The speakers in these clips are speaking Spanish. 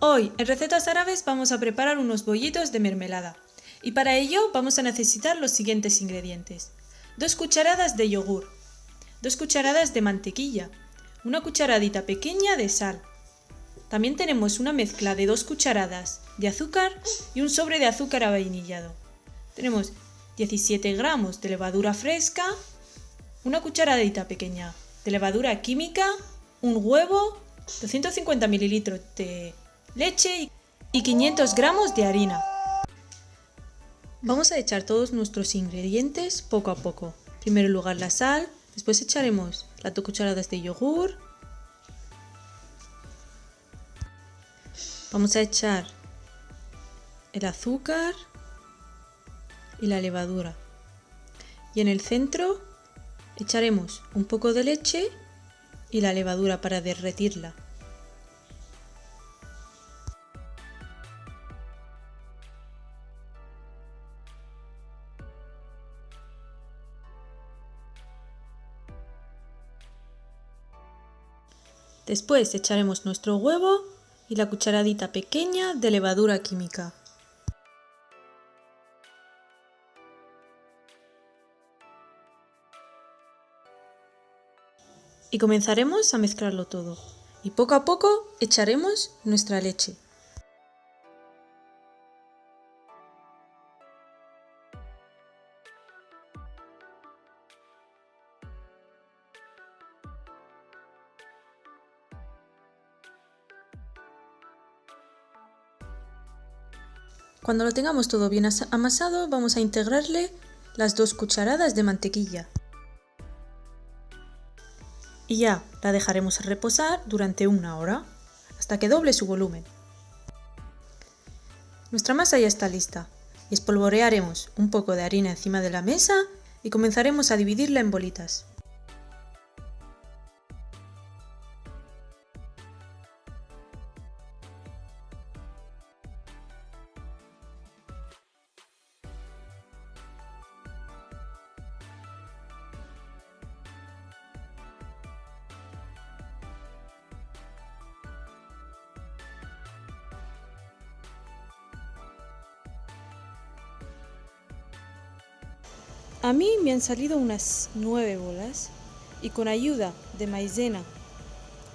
Hoy en Recetas Árabes vamos a preparar unos bollitos de mermelada y para ello vamos a necesitar los siguientes ingredientes: 2 cucharadas de yogur, 2 cucharadas de mantequilla, una cucharadita pequeña de sal. También tenemos una mezcla de 2 cucharadas de azúcar y un sobre de azúcar avainillado. Tenemos 17 gramos de levadura fresca, una cucharadita pequeña de levadura química, un huevo, 250 mililitros de leche y 500 gramos de harina. Vamos a echar todos nuestros ingredientes poco a poco. En primer lugar la sal, después echaremos las 2 cucharadas de yogur. Vamos a echar el azúcar y la levadura. Y en el centro echaremos un poco de leche y la levadura para derretirla. Después echaremos nuestro huevo y la cucharadita pequeña de levadura química. Y comenzaremos a mezclarlo todo. Y poco a poco echaremos nuestra leche. Cuando lo tengamos todo bien amasado, vamos a integrarle las 2 cucharadas de mantequilla. Y ya la dejaremos reposar durante 1 hora, hasta que doble su volumen. Nuestra masa ya está lista y espolvorearemos un poco de harina encima de la mesa y comenzaremos a dividirla en bolitas. A mí me han salido unas 9 bolas y con ayuda de maicena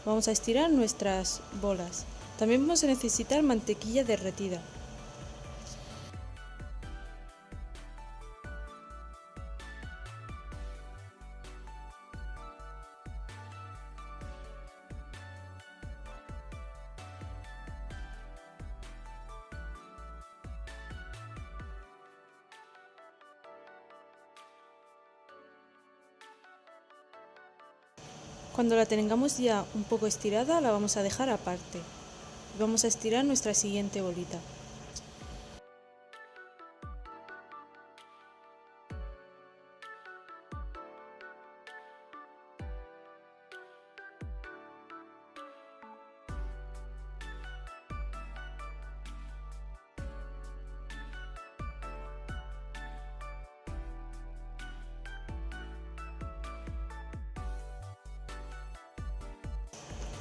vamos a estirar nuestras bolas. También vamos a necesitar mantequilla derretida. Cuando la tengamos ya un poco estirada, la vamos a dejar aparte. Vamos a estirar nuestra siguiente bolita.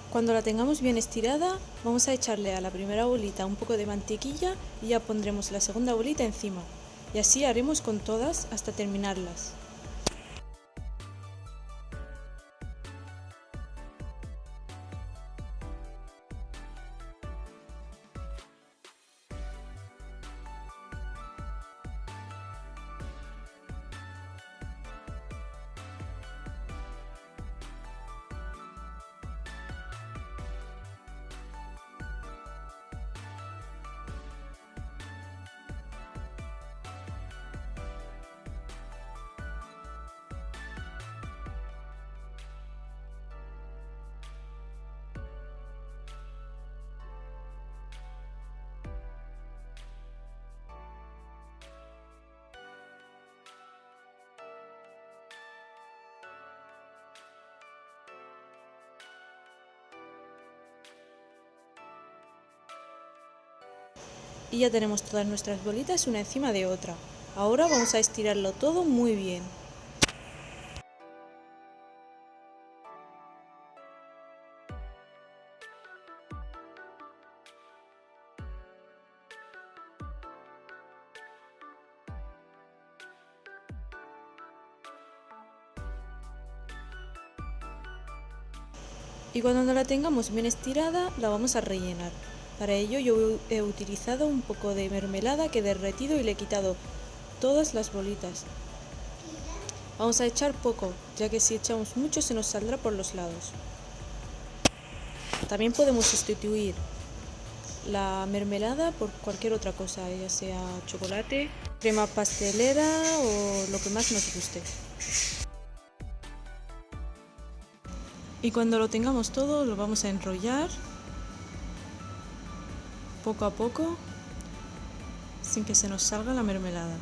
Cuando la tengamos bien estirada, vamos a echarle a la primera bolita un poco de mantequilla y ya pondremos la segunda bolita encima. Y así haremos con todas hasta terminarlas. Y ya tenemos todas nuestras bolitas una encima de otra. Ahora vamos a estirarlo todo muy bien. Y cuando la tengamos bien estirada, la vamos a rellenar. Para ello yo he utilizado un poco de mermelada que he derretido y le he quitado todas las bolitas. Vamos a echar poco, ya que si echamos mucho se nos saldrá por los lados. También podemos sustituir la mermelada por cualquier otra cosa, ya sea chocolate, crema pastelera o lo que más nos guste. Y cuando lo tengamos todo, lo vamos a enrollar poco a poco, sin que se nos salga la mermelada.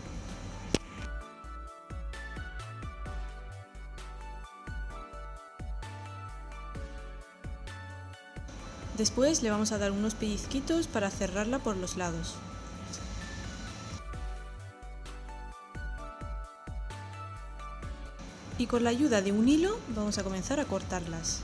Después le vamos a dar unos pellizquitos para cerrarla por los lados. Y con la ayuda de un hilo vamos a comenzar a cortarlas.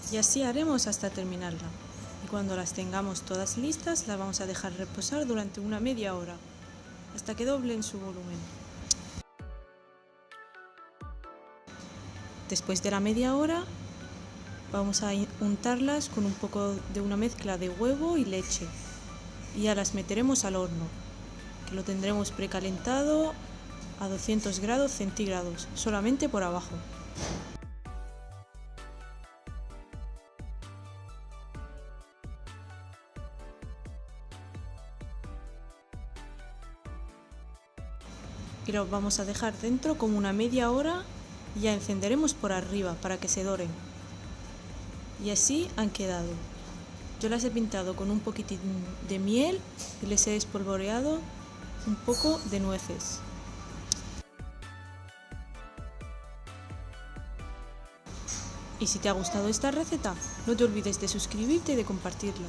Y así haremos hasta terminarla. Y cuando las tengamos todas listas, las vamos a dejar reposar durante una media hora, hasta que doblen su volumen. Después de la media hora, vamos a untarlas con un poco de una mezcla de huevo y leche. Y ya las meteremos al horno, que lo tendremos precalentado a 200 grados centígrados, solamente por abajo. Y los vamos a dejar dentro como una media hora y ya encenderemos por arriba para que se doren. Y así han quedado. Yo las he pintado con un poquitín de miel y les he espolvoreado un poco de nueces. Y si te ha gustado esta receta, no te olvides de suscribirte y de compartirla.